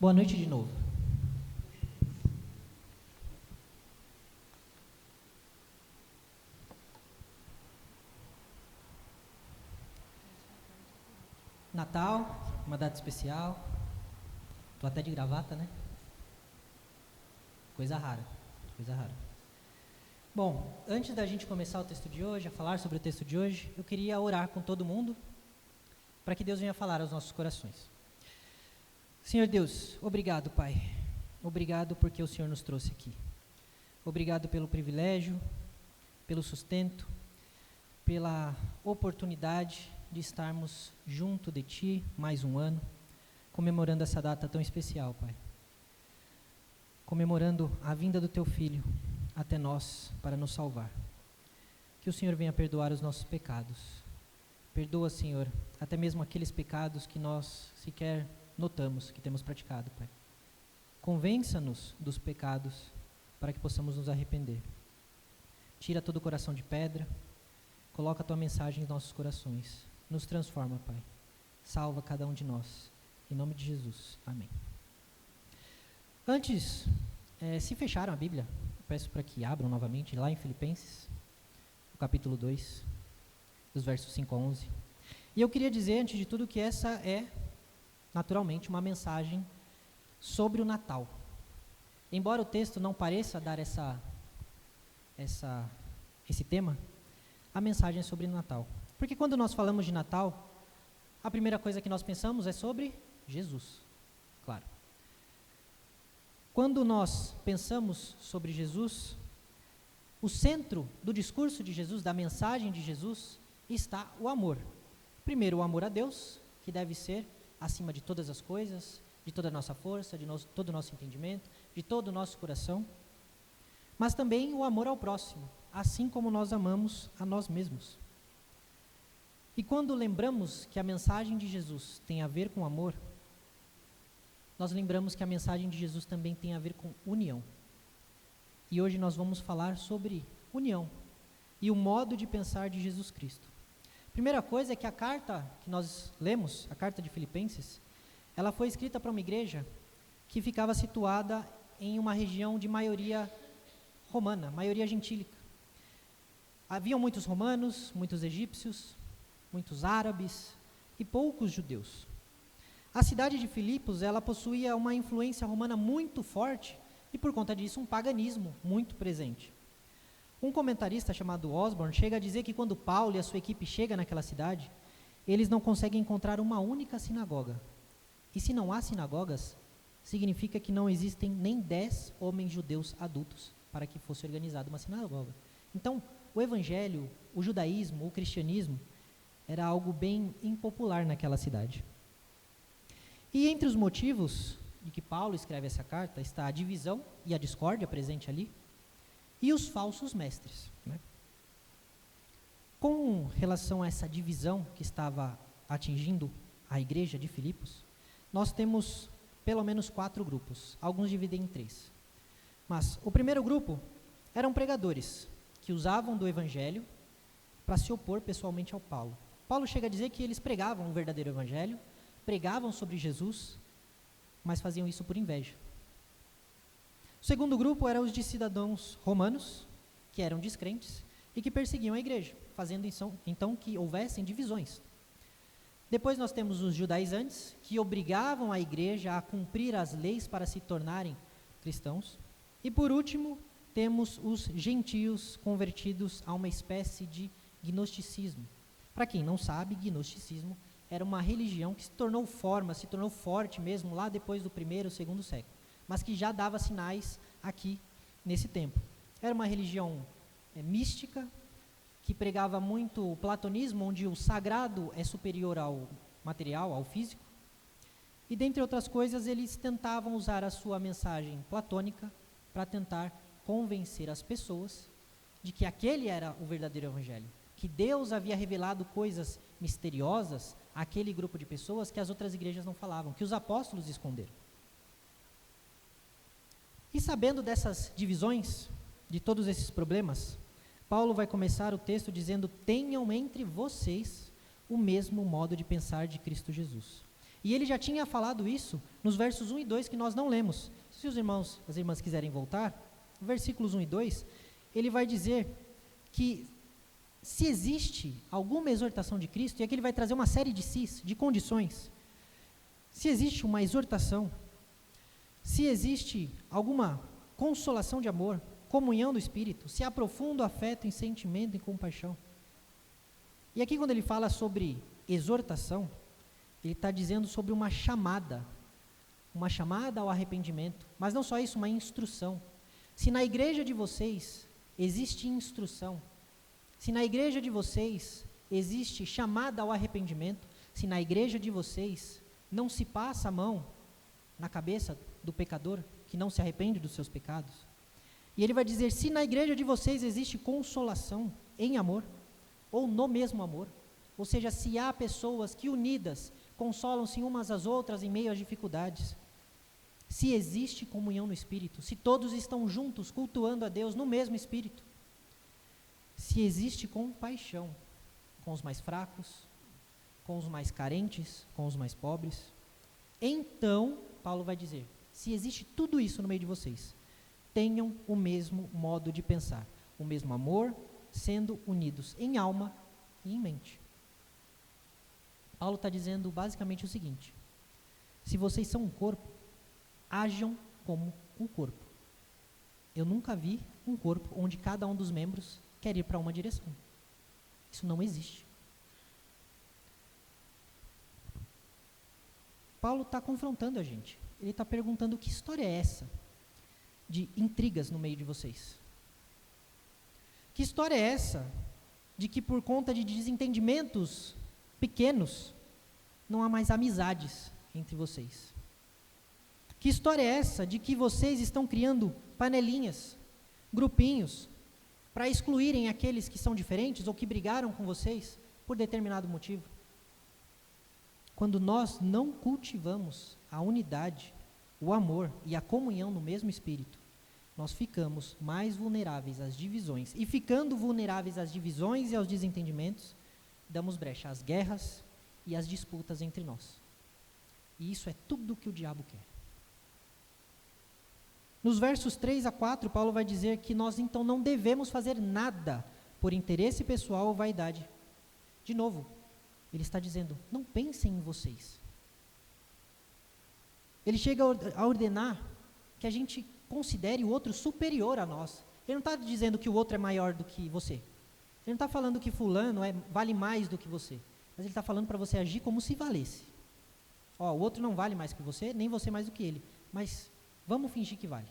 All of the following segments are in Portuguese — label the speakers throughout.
Speaker 1: Boa noite de novo. Natal, uma data especial. Tô até de gravata, né? Coisa rara, coisa rara. Bom, antes da gente começar o texto de hoje, a falar sobre o texto de hoje, eu queria orar com todo mundo para que Deus venha falar aos nossos corações. Senhor Deus, obrigado, Pai. Obrigado porque o Senhor nos trouxe aqui. Obrigado pelo privilégio, pelo sustento, pela oportunidade de estarmos junto de Ti mais um ano, comemorando essa data tão especial, Pai. Comemorando a vinda do Teu Filho até nós para nos salvar. Que o Senhor venha perdoar os nossos pecados. Perdoa, Senhor, até mesmo aqueles pecados que nós sequer notamos que temos praticado, Pai. Convença-nos dos pecados para que possamos nos arrepender. Tira todo o coração de pedra, coloca a Tua mensagem em nossos corações. Nos transforma, Pai. Salva cada um de nós. Em nome de Jesus. Amém. Antes, se fecharam a Bíblia, peço para que abram novamente lá em Filipenses, no capítulo 2, dos versos 5 a 11. E eu queria dizer, antes de tudo, que essa é, naturalmente, uma mensagem sobre o Natal. Embora o texto não pareça dar esse tema, a mensagem é sobre o Natal. Porque quando nós falamos de Natal, a primeira coisa que nós pensamos é sobre Jesus, claro. Quando nós pensamos sobre Jesus, o centro do discurso de Jesus, da mensagem de Jesus, está o amor. Primeiro, o amor a Deus, que deve ser acima de todas as coisas, de toda a nossa força, de todo o nosso entendimento, de todo o nosso coração. Mas também o amor ao próximo, assim como nós amamos a nós mesmos. E quando lembramos que a mensagem de Jesus tem a ver com amor, nós lembramos que a mensagem de Jesus também tem a ver com união. E hoje nós vamos falar sobre união e o modo de pensar de Jesus Cristo. Primeira coisa é que a carta que nós lemos, a carta de Filipenses, ela foi escrita para uma igreja que ficava situada em uma região de maioria romana, maioria gentílica. Haviam muitos romanos, muitos egípcios, muitos árabes e poucos judeus. A cidade de Filipos, ela possuía uma influência romana muito forte e, por conta disso, um paganismo muito presente. Um comentarista chamado Osborne chega a dizer que quando Paulo e a sua equipe chegam naquela cidade, eles não conseguem encontrar uma única sinagoga. E se não há sinagogas, significa que não existem nem 10 homens judeus adultos para que fosse organizada uma sinagoga. Então, o evangelho, o judaísmo, o cristianismo, era algo bem impopular naquela cidade. E entre os motivos de que Paulo escreve essa carta está a divisão e a discórdia presente ali e os falsos mestres, né? Com relação a essa divisão que estava atingindo a igreja de Filipos, nós temos pelo menos 4 grupos, alguns dividem em 3. Mas o primeiro grupo eram pregadores que usavam do evangelho para se opor pessoalmente ao Paulo. Paulo chega a dizer que eles pregavam o verdadeiro evangelho, pregavam sobre Jesus, mas faziam isso por inveja. O segundo grupo eram os de cidadãos romanos, que eram descrentes e que perseguiam a igreja, fazendo então que houvessem divisões. Depois nós temos os judaizantes, que obrigavam a igreja a cumprir as leis para se tornarem cristãos. E por último, temos os gentios convertidos a uma espécie de gnosticismo. Para quem não sabe, gnosticismo era uma religião que se tornou forte mesmo lá depois do 1º, 2º século, mas que já dava sinais aqui nesse tempo. Era uma religião mística, que pregava muito o platonismo, onde o sagrado é superior ao material, ao físico, e dentre outras coisas eles tentavam usar a sua mensagem platônica para tentar convencer as pessoas de que aquele era o verdadeiro evangelho, que Deus havia revelado coisas misteriosas àquele grupo de pessoas que as outras igrejas não falavam, que os apóstolos esconderam. E sabendo dessas divisões, de todos esses problemas, Paulo vai começar o texto dizendo: tenham entre vocês o mesmo modo de pensar de Cristo Jesus. E ele já tinha falado isso nos versos 1 e 2 que nós não lemos. Se os irmãos, as irmãs quiserem voltar, versículos 1 e 2, ele vai dizer que se existe alguma exortação de Cristo, e aqui ele vai trazer uma série de sis, de condições. Se existe uma exortação, se existe alguma consolação de amor, comunhão do Espírito, se aprofunda o afeto em sentimento e compaixão. E aqui quando ele fala sobre exortação, ele está dizendo sobre uma chamada ao arrependimento, mas não só isso, uma instrução. Se na igreja de vocês existe instrução, se na igreja de vocês existe chamada ao arrependimento, se na igreja de vocês não se passa a mão na cabeça do pecador que não se arrepende dos seus pecados, e ele vai dizer, se na igreja de vocês existe consolação em amor, ou no mesmo amor, ou seja, se há pessoas que unidas consolam-se umas às outras em meio às dificuldades, se existe comunhão no Espírito, se todos estão juntos cultuando a Deus no mesmo Espírito, se existe compaixão com os mais fracos, com os mais carentes, com os mais pobres, então, Paulo vai dizer, se existe tudo isso no meio de vocês, tenham o mesmo modo de pensar, o mesmo amor, sendo unidos em alma e em mente. Paulo está dizendo basicamente o seguinte, se vocês são um corpo, ajam como um corpo. Eu nunca vi um corpo onde cada um dos membros quer ir para uma direção. Isso não existe. Paulo está confrontando a gente. Ele está perguntando que história é essa de intrigas no meio de vocês? Que história é essa de que por conta de desentendimentos pequenos não há mais amizades entre vocês? Que história é essa de que vocês estão criando panelinhas, grupinhos, para excluírem aqueles que são diferentes ou que brigaram com vocês por determinado motivo? Quando nós não cultivamos a unidade, o amor e a comunhão no mesmo Espírito, nós ficamos mais vulneráveis às divisões. E ficando vulneráveis às divisões e aos desentendimentos, damos brecha às guerras e às disputas entre nós. E isso é tudo o que o diabo quer. Nos versos 3 a 4, Paulo vai dizer que nós então não devemos fazer nada por interesse pessoal ou vaidade. De novo, ele está dizendo, não pensem em vocês. Ele chega a ordenar que a gente considere o outro superior a nós. Ele não está dizendo que o outro é maior do que você. Ele não está falando que fulano vale mais do que você. Mas ele está falando para você agir como se valesse. O outro não vale mais que você, nem você mais do que ele. Mas vamos fingir que vale.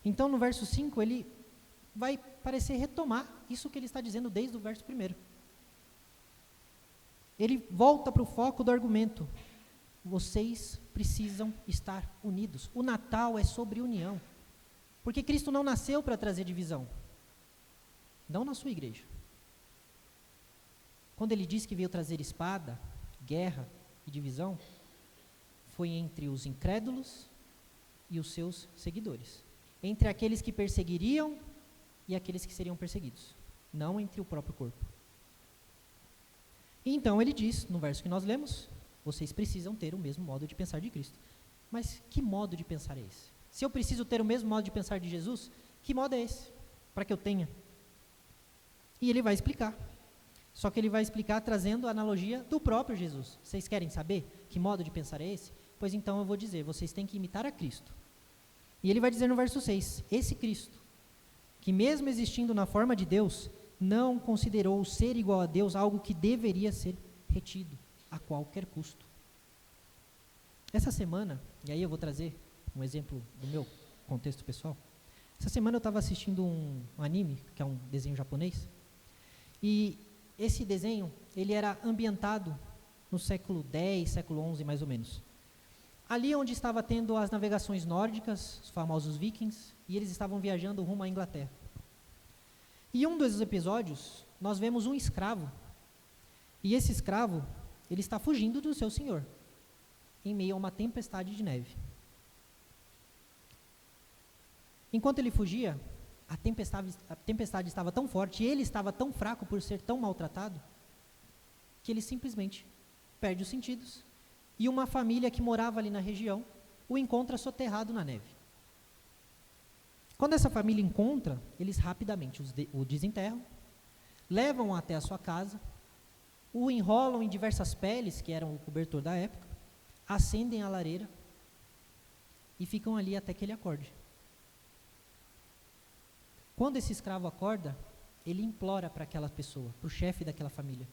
Speaker 1: Então, no verso 5, ele vai parecer retomar isso que ele está dizendo desde o verso 1. Ele volta para o foco do argumento. Vocês precisam estar unidos. O Natal é sobre união. Porque Cristo não nasceu para trazer divisão. Não na sua igreja. Quando ele diz que veio trazer espada, guerra e divisão, foi entre os incrédulos e os seus seguidores. Entre aqueles que perseguiriam e aqueles que seriam perseguidos. Não entre o próprio corpo. E então ele diz, no verso que nós lemos, vocês precisam ter o mesmo modo de pensar de Cristo. Mas que modo de pensar é esse? Se eu preciso ter o mesmo modo de pensar de Jesus, que modo é esse? Para que eu tenha? E ele vai explicar. Só que ele vai explicar trazendo a analogia do próprio Jesus. Vocês querem saber que modo de pensar é esse? Pois então eu vou dizer, vocês têm que imitar a Cristo. E ele vai dizer no verso 6, esse Cristo, que mesmo existindo na forma de Deus, não considerou o ser igual a Deus algo que deveria ser retido a qualquer custo. Essa semana, e aí eu vou trazer um exemplo do meu contexto pessoal, essa semana eu estava assistindo um anime, que é um desenho japonês, e esse desenho, ele era ambientado no século X, século XI mais ou menos. Ali onde estava tendo as navegações nórdicas, os famosos vikings, e eles estavam viajando rumo à Inglaterra. E um dos episódios, nós vemos um escravo, e esse escravo, ele está fugindo do seu senhor, em meio a uma tempestade de neve. Enquanto ele fugia, a tempestade estava tão forte, e ele estava tão fraco por ser tão maltratado, que ele simplesmente perde os sentidos e uma família que morava ali na região o encontra soterrado na neve. Quando essa família encontra, eles rapidamente o desenterram, levam até a sua casa, o enrolam em diversas peles, que eram o cobertor da época, acendem a lareira e ficam ali até que ele acorde. Quando esse escravo acorda, ele implora para aquela pessoa, para o chefe daquela família: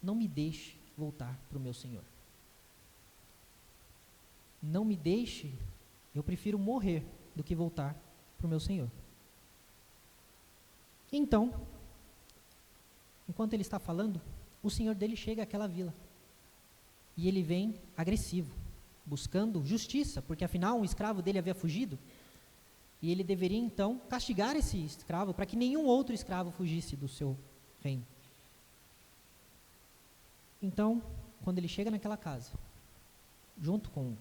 Speaker 1: não me deixe voltar para o meu senhor. Não me deixe, eu prefiro morrer do que voltar para o meu senhor. Então, enquanto ele está falando, o senhor dele chega àquela vila. E ele vem agressivo, buscando justiça, porque afinal um escravo dele havia fugido. E ele deveria então castigar esse escravo para que nenhum outro escravo fugisse do seu reino. Então, quando ele chega naquela casa, junto com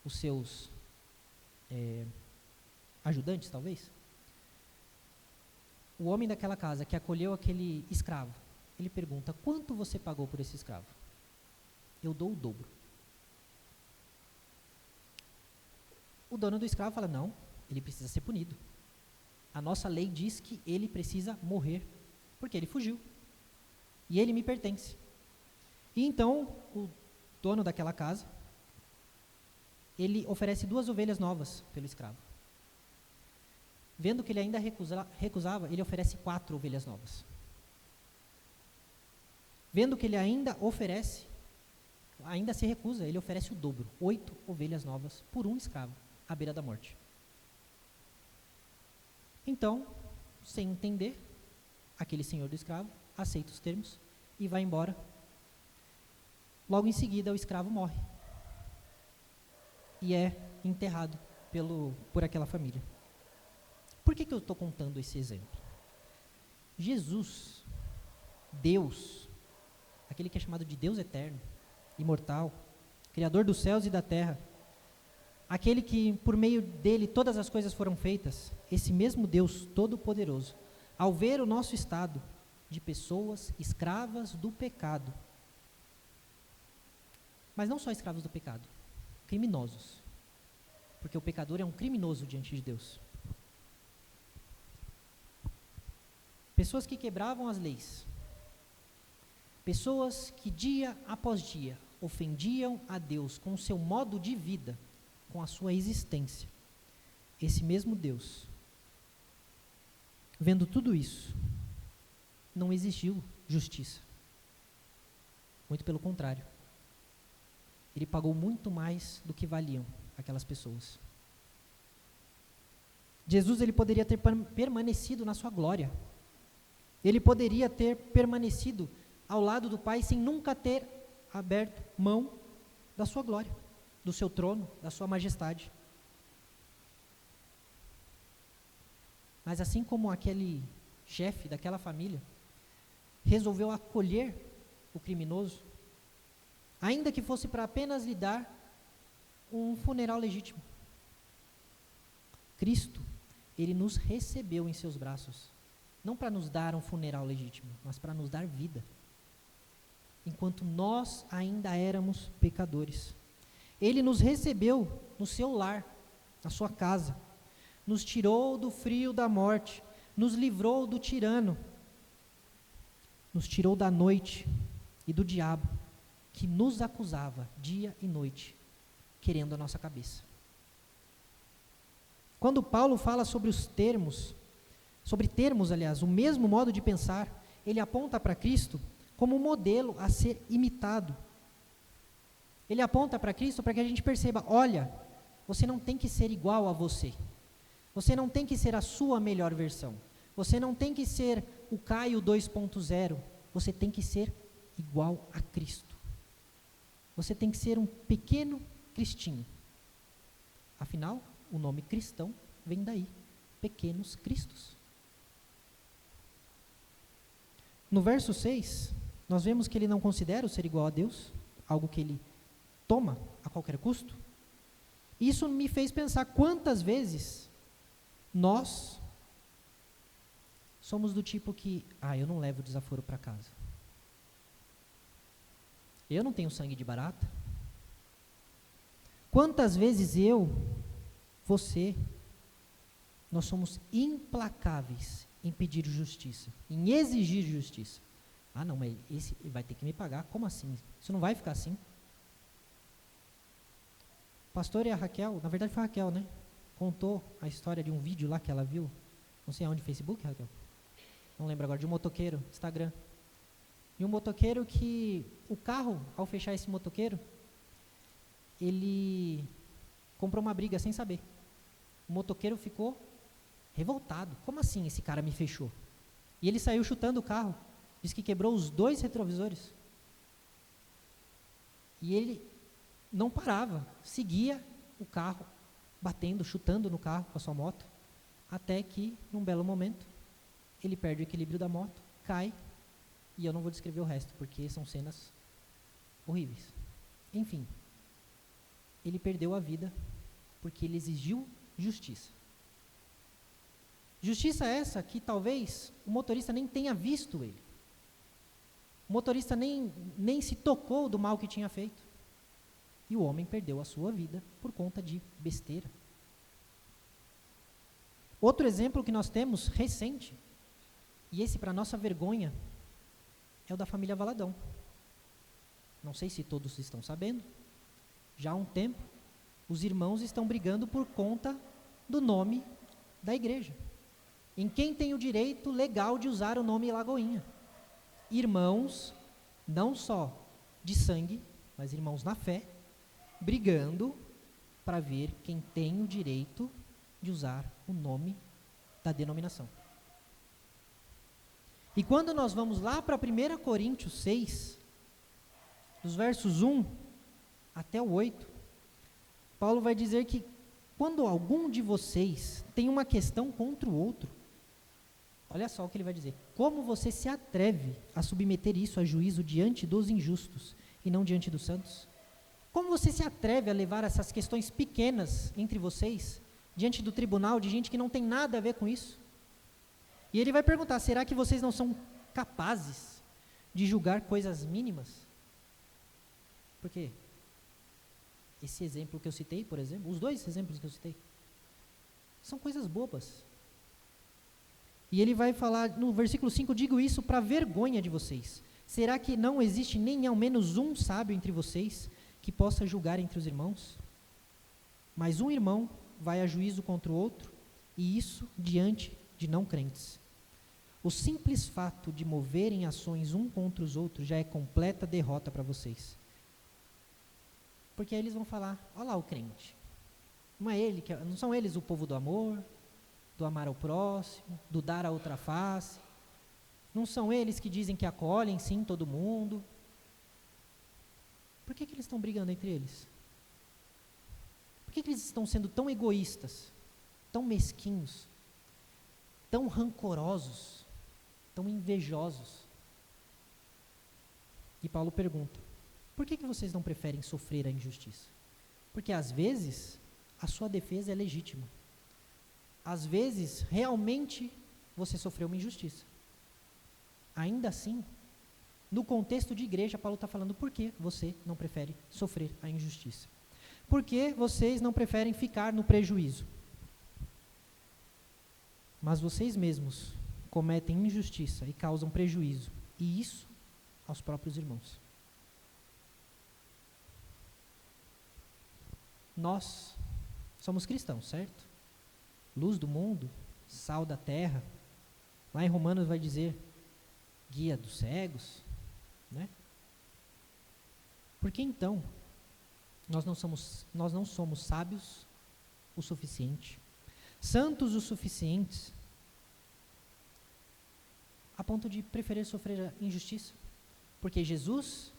Speaker 1: os seus ajudantes, talvez, o homem daquela casa que acolheu aquele escravo, ele pergunta: quanto você pagou por esse escravo? Eu dou o dobro. O dono do escravo fala: não, ele precisa ser punido. A nossa lei diz que ele precisa morrer, porque ele fugiu. E ele me pertence. E então, o dono daquela casa, ele oferece 2 ovelhas novas pelo escravo. Vendo que ele ainda recusava, ele oferece 4 ovelhas novas. Vendo que ele ainda se recusa, ele oferece o dobro, 8 ovelhas novas por um escravo, à beira da morte. Então, sem entender, aquele senhor do escravo aceita os termos e vai embora. Logo em seguida, o escravo morre e é enterrado por aquela família. Por que eu estou contando esse exemplo? Jesus, Deus, aquele que é chamado de Deus eterno, imortal, Criador dos céus e da terra, aquele que por meio dele todas as coisas foram feitas, esse mesmo Deus todo-poderoso, ao ver o nosso estado de pessoas escravas do pecado, mas não só escravos do pecado, criminosos, porque o pecador é um criminoso diante de Deus. Pessoas que quebravam as leis, pessoas que dia após dia ofendiam a Deus com o seu modo de vida, com a sua existência. Esse mesmo Deus, vendo tudo isso, não exigiu justiça. Muito pelo contrário. Ele pagou muito mais do que valiam aquelas pessoas. Jesus, ele poderia ter permanecido na sua glória. Ele poderia ter permanecido ao lado do Pai sem nunca ter aberto mão da sua glória, do seu trono, da sua majestade. Mas assim como aquele chefe daquela família resolveu acolher o criminoso, ainda que fosse para apenas lhe dar um funeral legítimo, Cristo, ele nos recebeu em seus braços, não para nos dar um funeral legítimo, mas para nos dar vida, enquanto nós ainda éramos pecadores. Ele nos recebeu no seu lar, na sua casa, nos tirou do frio da morte, nos livrou do tirano, nos tirou da noite e do diabo, que nos acusava dia e noite, querendo a nossa cabeça. Quando Paulo fala sobre termos, o mesmo modo de pensar, ele aponta para Cristo como um modelo a ser imitado. Ele aponta para Cristo para que a gente perceba: olha, você não tem que ser igual a você. Você não tem que ser a sua melhor versão. Você não tem que ser o Caio 2.0. Você tem que ser igual a Cristo. Você tem que ser um pequeno cristinho. Afinal, o nome cristão vem daí, pequenos cristos. No verso 6, nós vemos que ele não considera o ser igual a Deus, algo que ele toma a qualquer custo. Isso me fez pensar quantas vezes nós somos do tipo que: eu não levo desaforo para casa. Eu não tenho sangue de barata. Quantas vezes eu, você, nós somos implacáveis em pedir justiça, em exigir justiça. Ah, não, mas esse vai ter que me pagar. Como assim? Isso não vai ficar assim. O pastor e a Raquel, na verdade foi a Raquel, né? Contou a história de um vídeo lá que ela viu, não sei aonde, Facebook, Raquel? Não lembro agora, de um motoqueiro, Instagram. E um motoqueiro que, o carro, ao fechar esse motoqueiro, ele comprou uma briga sem saber. O motoqueiro ficou revoltado. Como assim esse cara me fechou? E ele saiu chutando o carro. Diz que quebrou os 2 retrovisores. E ele não parava, seguia o carro, batendo, chutando no carro com a sua moto, até que, num belo momento, ele perde o equilíbrio da moto, cai, e eu não vou descrever o resto, porque são cenas horríveis. Enfim, ele perdeu a vida porque ele exigiu justiça. Justiça essa que talvez o motorista nem tenha visto ele. O motorista nem se tocou do mal que tinha feito. E o homem perdeu a sua vida por conta de besteira. Outro exemplo que nós temos recente, e esse para nossa vergonha, é o da família Valadão. Não sei se todos estão sabendo, já há um tempo, os irmãos estão brigando por conta do nome da igreja. Em quem tem o direito legal de usar o nome Lagoinha. Irmãos, não só de sangue, mas irmãos na fé, brigando para ver quem tem o direito de usar o nome da denominação. E quando nós vamos lá para 1 Coríntios 6, dos versos 1 até o 8, Paulo vai dizer que quando algum de vocês tem uma questão contra o outro, olha só o que ele vai dizer. Como você se atreve a submeter isso a juízo diante dos injustos e não diante dos santos? Como você se atreve a levar essas questões pequenas entre vocês diante do tribunal de gente que não tem nada a ver com isso? E ele vai perguntar, será que vocês não são capazes de julgar coisas mínimas? Por quê? Esse exemplo que eu citei, por exemplo, os 2 exemplos que eu citei, são coisas bobas. E ele vai falar no versículo 5, digo isso para vergonha de vocês. Será que não existe nem ao menos um sábio entre vocês que possa julgar entre os irmãos? Mas um irmão vai a juízo contra o outro, e isso diante de não crentes. O simples fato de moverem ações um contra os outros já é completa derrota para vocês. Porque aí eles vão falar, olha lá o crente. Não são eles o povo do amor, do amar ao próximo, do dar a outra face. Não são eles que dizem que acolhem sim todo mundo. Por que eles estão brigando entre eles? Por que eles estão sendo tão egoístas, tão mesquinhos, tão rancorosos, tão invejosos? E Paulo pergunta, por que vocês não preferem sofrer a injustiça? Porque às vezes a sua defesa é legítima. Às vezes, realmente, você sofreu uma injustiça. Ainda assim, no contexto de igreja, Paulo está falando por que você não prefere sofrer a injustiça. Por que vocês não preferem ficar no prejuízo? Mas vocês mesmos cometem injustiça e causam prejuízo, e isso aos próprios irmãos. Nós somos cristãos, certo? Luz do mundo, sal da terra. Lá em Romanos vai dizer, guia dos cegos, né? Por que então nós não somos sábios o suficiente, santos o suficientes, a ponto de preferir sofrer a injustiça? Porque Jesus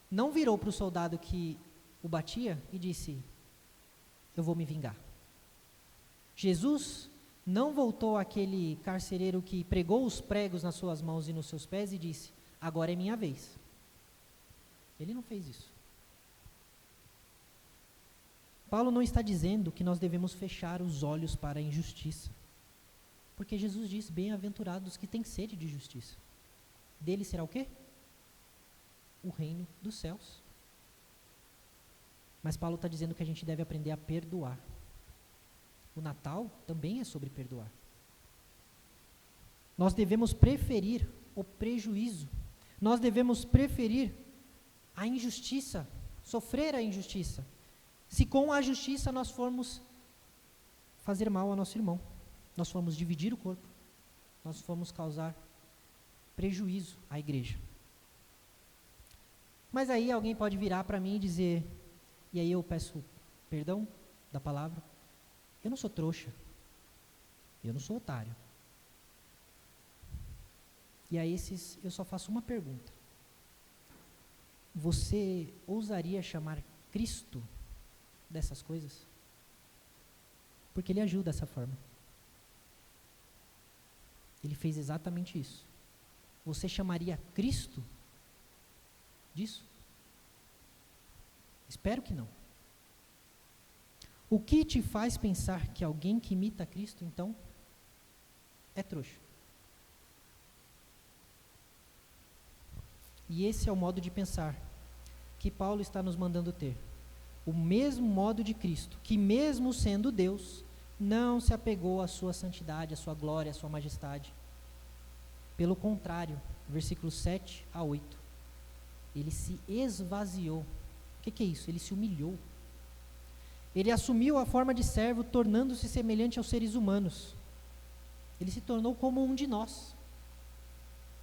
Speaker 1: não virou para o soldado que o batia e disse, eu vou me vingar. Jesus não voltou àquele carcereiro que pregou os pregos nas suas mãos e nos seus pés e disse, agora é minha vez. Ele não fez isso. Paulo não está dizendo que nós devemos fechar os olhos para a injustiça. Porque Jesus diz, bem-aventurados que têm sede de justiça. Dele será o quê? o reino dos céus. Mas Paulo está dizendo que a gente deve aprender a perdoar. O Natal também é sobre perdoar. Nós devemos preferir o prejuízo. Nós devemos preferir a injustiça, sofrer a injustiça. Se com a justiça nós formos fazer mal ao nosso irmão, nós formos dividir o corpo, nós formos causar prejuízo à igreja. Mas aí alguém pode virar para mim e dizer, e aí eu peço perdão da palavra, eu não sou trouxa, eu não sou otário. E a esses eu só faço uma pergunta. Você ousaria chamar Cristo dessas coisas? Porque Ele agiu dessa forma. Ele fez exatamente isso. Você chamaria Cristo disso? Espero que não. O que te faz pensar que alguém que imita Cristo, então, é trouxa? E esse é o modo de pensar que Paulo está nos mandando ter. O mesmo modo de Cristo, que mesmo sendo Deus, não se apegou à sua santidade, à sua glória, à sua majestade. Pelo contrário, versículos 7 a 8, ele se esvaziou. O que é isso? Ele se humilhou. Ele assumiu a forma de servo, tornando-se semelhante aos seres humanos. Ele se tornou como um de nós,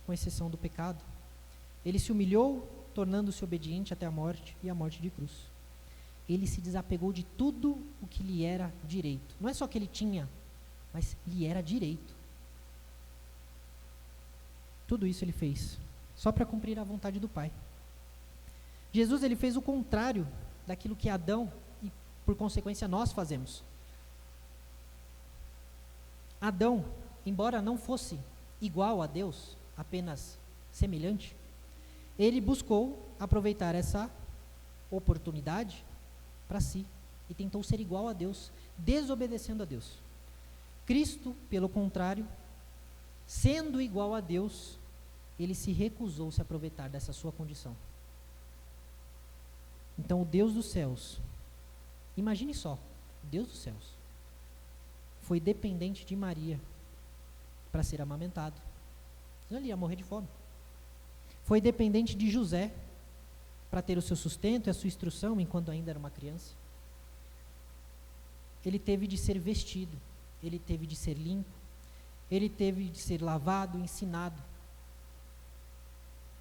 Speaker 1: com exceção do pecado. Ele se humilhou, tornando-se obediente até a morte e a morte de cruz. Ele se desapegou de tudo o que lhe era direito. Não é só que ele tinha, mas lhe era direito. Tudo isso ele fez, só para cumprir a vontade do Pai. Jesus, ele fez o contrário daquilo que Adão e, por consequência, nós fazemos. Adão, embora não fosse igual a Deus, apenas semelhante, ele buscou aproveitar essa oportunidade para si e tentou ser igual a Deus, desobedecendo a Deus. Cristo, pelo contrário, sendo igual a Deus, ele se recusou a se aproveitar dessa sua condição. Então, o Deus dos céus, imagine só, o Deus dos céus, foi dependente de Maria para ser amamentado. Ele ia morrer de fome. Foi dependente de José para ter o seu sustento e a sua instrução enquanto ainda era uma criança. Ele teve de ser vestido, ele teve de ser limpo, ele teve de ser lavado, ensinado.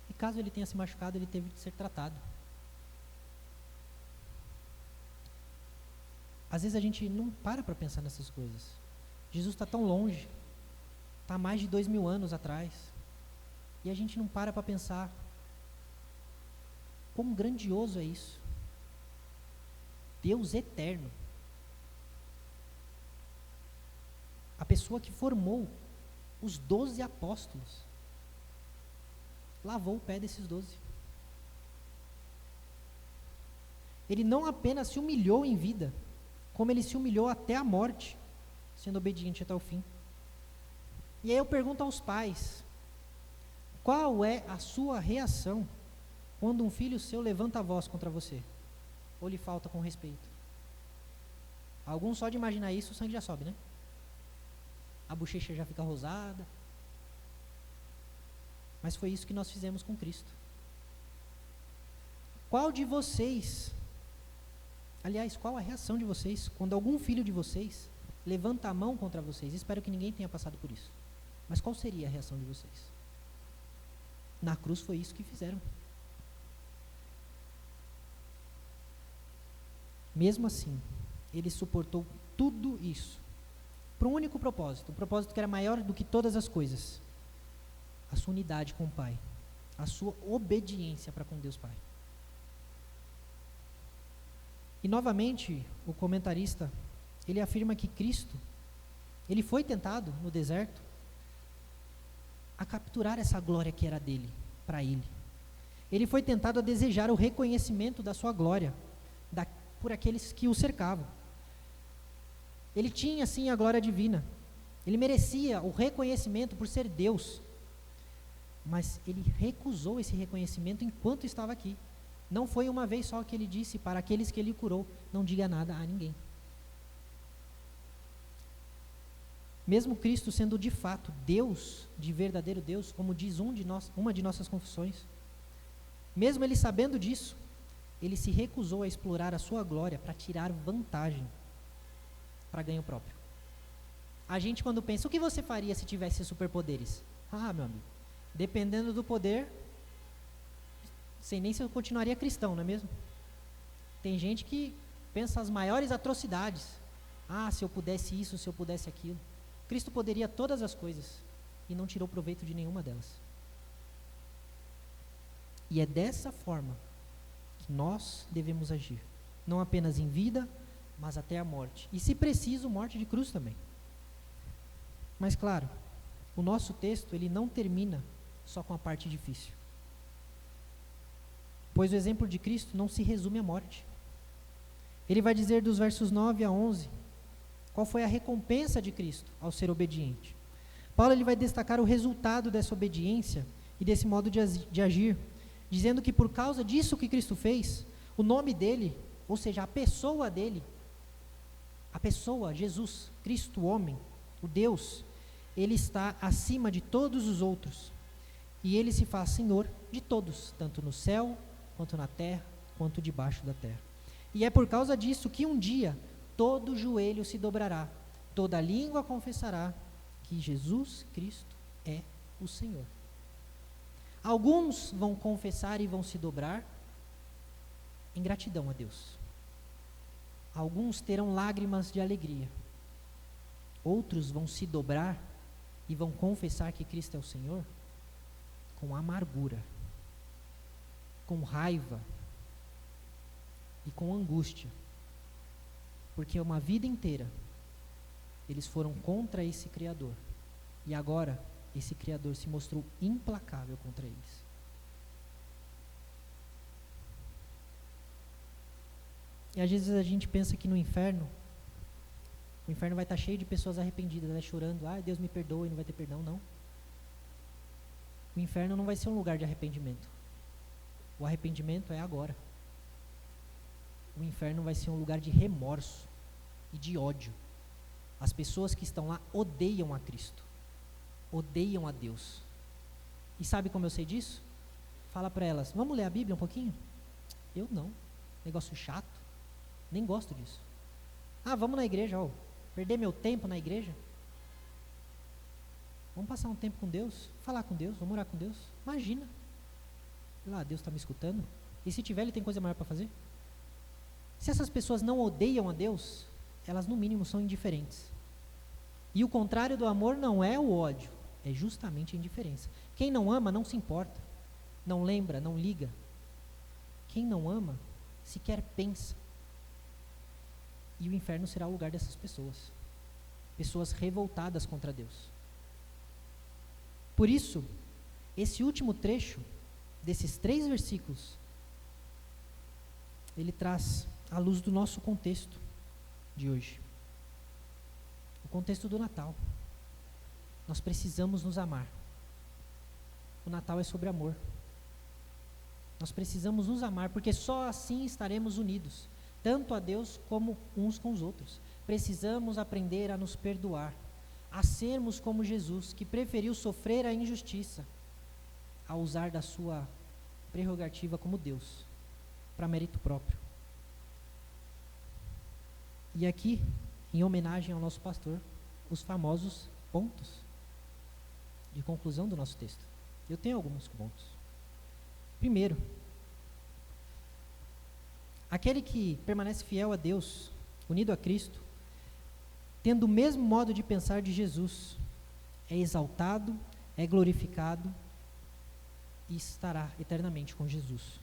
Speaker 1: E caso ele tenha se machucado, ele teve de ser tratado. Às vezes a gente não para pensar nessas coisas. Jesus está tão longe, está há mais de 2000 anos atrás, e a gente não para pensar quão grandioso é isso. Deus eterno, a pessoa que formou os 12 apóstolos, lavou o pé desses 12. Ele não apenas se humilhou em vida, como ele se humilhou até a morte, sendo obediente até o fim. E aí eu pergunto aos pais, qual é a sua reação quando um filho seu levanta a voz contra você, ou lhe falta com respeito? Alguns só de imaginar isso, o sangue já sobe, né? A bochecha já fica rosada. Mas foi isso que nós fizemos com Cristo. Qual de vocês, aliás, qual a reação de vocês quando algum filho de vocês levanta a mão contra vocês? Espero que ninguém tenha passado por isso. Mas qual seria a reação de vocês? Na cruz foi isso que fizeram. Mesmo assim, ele suportou tudo isso para um único propósito, um propósito que era maior do que todas as coisas: a sua unidade com o Pai, a sua obediência para com Deus Pai. E novamente, o comentarista, ele afirma que Cristo, ele foi tentado no deserto a capturar essa glória que era dele, para ele. Ele foi tentado a desejar o reconhecimento da sua glória, por aqueles que o cercavam. Ele tinha sim a glória divina, ele merecia o reconhecimento por ser Deus, mas ele recusou esse reconhecimento enquanto estava aqui. Não foi uma vez só que ele disse para aqueles que ele curou: não diga nada a ninguém. Mesmo Cristo sendo de fato Deus, de verdadeiro Deus, como diz uma de nossas confissões, mesmo ele sabendo disso, ele se recusou a explorar a sua glória para tirar vantagem, para ganho próprio. A gente, quando pensa, o que você faria se tivesse superpoderes? Ah, meu amigo, dependendo do poder, sei nem se eu continuaria cristão, não é mesmo? Tem gente que pensa as maiores atrocidades. Ah, se eu pudesse isso, se eu pudesse aquilo. Cristo poderia todas as coisas e não tirou proveito de nenhuma delas. E é dessa forma que nós devemos agir, não apenas em vida, mas até a morte. E, se preciso, morte de cruz também. Mas, claro, o nosso texto ele não termina só com a parte difícil. Pois o exemplo de Cristo não se resume à morte. Ele vai dizer dos versos 9 a 11, qual foi a recompensa de Cristo ao ser obediente. Paulo ele vai destacar o resultado dessa obediência e desse modo de agir, dizendo que por causa disso que Cristo fez, o nome dele, ou seja, a pessoa dele, a pessoa, Jesus, Cristo, o homem, o Deus, ele está acima de todos os outros. E ele se faz Senhor de todos, tanto no céu, quanto na terra, quanto debaixo da terra. E é por causa disso que um dia todo joelho se dobrará, toda língua confessará que Jesus Cristo é o Senhor. Alguns vão confessar e vão se dobrar em gratidão a Deus. Alguns terão lágrimas de alegria. Outros vão se dobrar e vão confessar que Cristo é o Senhor com amargura, com raiva e com angústia, porque uma vida inteira eles foram contra esse Criador e agora esse Criador se mostrou implacável contra eles. E às vezes a gente pensa que no inferno, o inferno vai estar cheio de pessoas arrependidas, né, chorando: ah, Deus me perdoe, não vai ter perdão. Não. O inferno não vai ser um lugar de arrependimento. O arrependimento é agora. O inferno vai ser um lugar de remorso e de ódio. As pessoas que estão lá odeiam a Cristo, odeiam a Deus. E sabe como eu sei disso? Fala para elas: vamos ler a Bíblia um pouquinho? Eu não. Negócio chato. Nem gosto disso. Ah, vamos na igreja, ó. Perder meu tempo na igreja? Vamos passar um tempo com Deus, falar com Deus, vamos orar com Deus. Imagina. Lá, Deus está me escutando. E se tiver, Ele tem coisa maior para fazer? Se essas pessoas não odeiam a Deus, elas no mínimo são indiferentes. E o contrário do amor não é o ódio, é justamente a indiferença. Quem não ama não se importa, não lembra, não liga. Quem não ama sequer pensa. E o inferno será o lugar dessas pessoas. Pessoas revoltadas contra Deus. Por isso, esse último trecho desses 3 versículos, ele traz à luz do nosso contexto de hoje. O contexto do Natal. Nós precisamos nos amar. O Natal é sobre amor. Nós precisamos nos amar, porque só assim estaremos unidos, tanto a Deus como uns com os outros. Precisamos aprender a nos perdoar, a sermos como Jesus, que preferiu sofrer a injustiça, a usar da sua prerrogativa como Deus, para mérito próprio. E aqui, em homenagem ao nosso pastor, os famosos pontos de conclusão do nosso texto. Eu tenho alguns pontos. Primeiro, aquele que permanece fiel a Deus, unido a Cristo, tendo o mesmo modo de pensar de Jesus, é exaltado, é glorificado e estará eternamente com Jesus.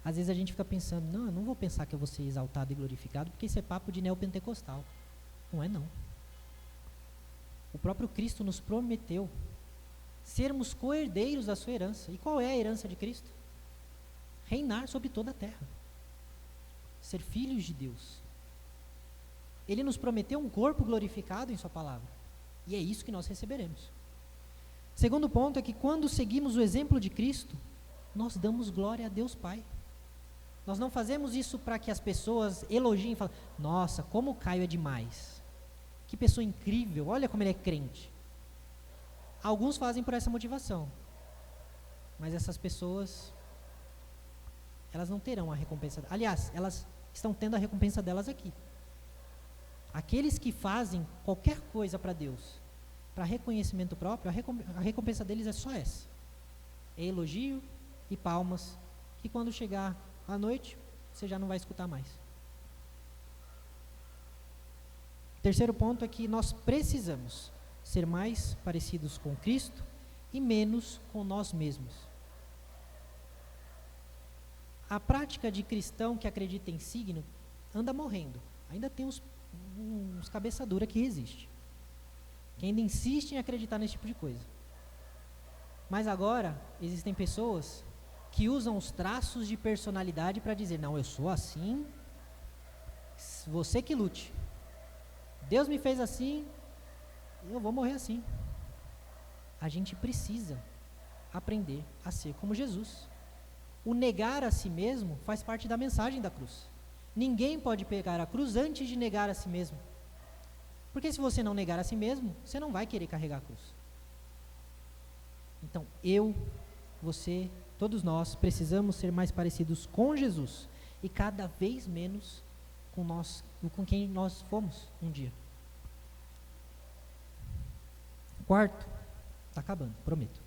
Speaker 1: Às vezes a gente fica pensando: não, eu não vou pensar que eu vou ser exaltado e glorificado, porque isso é papo de neopentecostal. Não é não. O próprio Cristo nos prometeu sermos co-herdeiros da sua herança. E qual é a herança de Cristo? Reinar sobre toda a terra. Ser filhos de Deus. Ele nos prometeu um corpo glorificado em sua palavra. E é isso que nós receberemos. Segundo ponto é que quando seguimos o exemplo de Cristo, nós damos glória a Deus Pai. Nós não fazemos isso para que as pessoas elogiem e falem, nossa, como o Caio é demais. Que pessoa incrível, olha como ele é crente. Alguns fazem por essa motivação. Mas essas pessoas, elas não terão a recompensa. Aliás, elas estão tendo a recompensa delas aqui. Aqueles que fazem qualquer coisa para Deus, para reconhecimento próprio, a recompensa deles é só essa. É elogio e palmas, que quando chegar à noite, você já não vai escutar mais. Terceiro ponto é que nós precisamos ser mais parecidos com Cristo e menos com nós mesmos. A prática de cristão que acredita em signo anda morrendo. Ainda tem uns cabeça dura que resiste, que ainda insistem em acreditar nesse tipo de coisa. Mas agora existem pessoas que usam os traços de personalidade para dizer, não, eu sou assim, você que lute. Deus me fez assim, eu vou morrer assim. A gente precisa aprender a ser como Jesus. O negar a si mesmo faz parte da mensagem da cruz. Ninguém pode pegar a cruz antes de negar a si mesmo. Porque se você não negar a si mesmo, você não vai querer carregar a cruz. Então, você, todos nós precisamos ser mais parecidos com Jesus e cada vez menos com quem nós fomos um dia. Quarto, está acabando, prometo.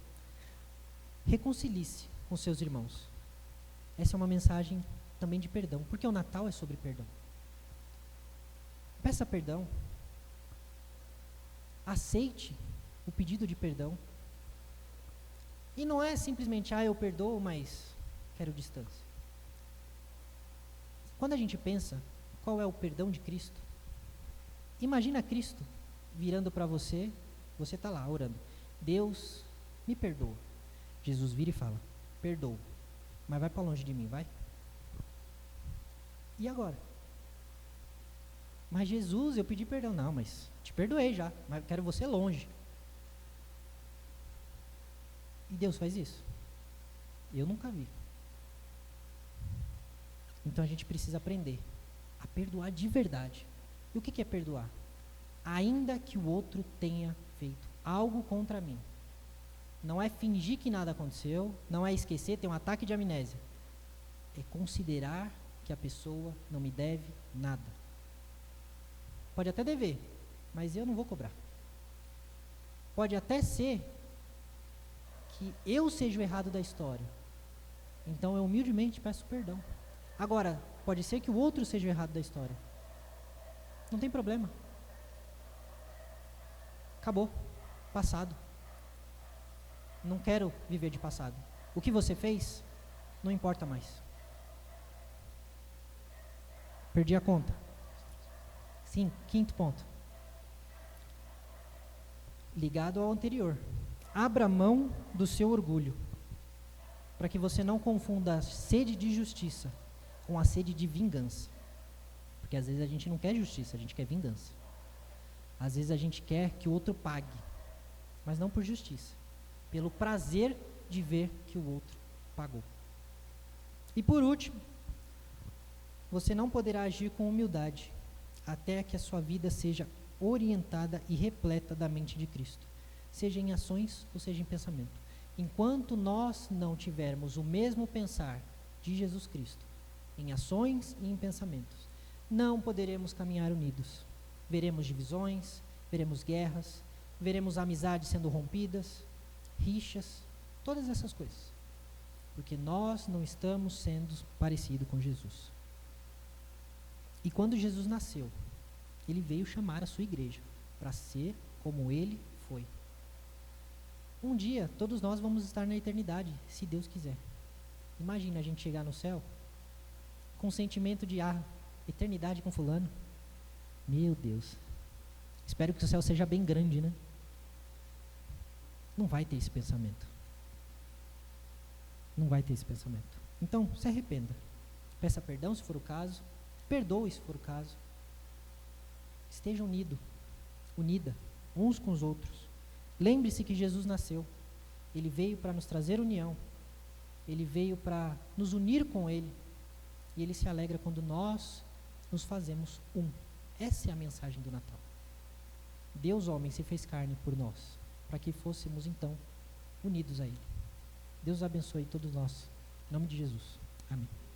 Speaker 1: Reconcilie-se com seus irmãos. Essa é uma mensagem também de perdão, porque o Natal é sobre perdão. Peça perdão. Aceite o pedido de perdão. E não é simplesmente, eu perdoo, mas quero distância. Quando a gente pensa, qual é o perdão de Cristo? Imagina Cristo virando para você, você está lá orando, Deus me perdoa. Jesus vira e fala, perdoo, mas vai para longe de mim, vai. E agora? Mas Jesus, eu pedi perdão. Não, mas te perdoei já, mas quero você longe. E Deus faz isso? Eu nunca vi. Então a gente precisa aprender a perdoar de verdade. E o que é perdoar? Ainda que o outro tenha feito algo contra mim. Não é fingir que nada aconteceu, não é esquecer, ter um ataque de amnésia. É considerar que a pessoa não me deve nada. Pode até dever, mas eu não vou cobrar. Pode até ser que eu seja o errado da história. Então eu humildemente peço perdão. Agora, pode ser que o outro seja o errado da história. Não tem problema. Acabou. Passado. Não quero viver de passado. O que você fez, não importa mais. Perdi a conta. Sim, quinto ponto. Ligado ao anterior. Abra mão do seu orgulho, para que você não confunda a sede de justiça com a sede de vingança. Porque às vezes a gente não quer justiça, a gente quer vingança. Às vezes a gente quer que o outro pague, mas não por justiça, pelo prazer de ver que o outro pagou. E por último, você não poderá agir com humildade até que a sua vida seja orientada e repleta da mente de Cristo, seja em ações ou seja em pensamento. Enquanto nós não tivermos o mesmo pensar de Jesus Cristo, em ações e em pensamentos, não poderemos caminhar unidos. Veremos divisões, veremos guerras, veremos amizades sendo rompidas, rixas, todas essas coisas. Porque nós não estamos sendo parecidos com Jesus. E quando Jesus nasceu, ele veio chamar a sua igreja para ser como ele foi. Um dia, todos nós vamos estar na eternidade, se Deus quiser. Imagina a gente chegar no céu com o sentimento de, eternidade com fulano. Meu Deus. Espero que o céu seja bem grande, né? Não vai ter esse pensamento. Não vai ter esse pensamento. Então, se arrependa. Peça perdão se for o caso. Perdoe se for o caso. Esteja unida, uns com os outros. Lembre-se que Jesus nasceu Ele veio para nos trazer união. Ele veio para nos unir com Ele. E Ele se alegra quando nós nos fazemos um. Essa é a mensagem do Natal. Deus, homem, se fez carne por nós, para que fôssemos, então, unidos a Ele. Deus abençoe todos nós. Em nome de Jesus. Amém.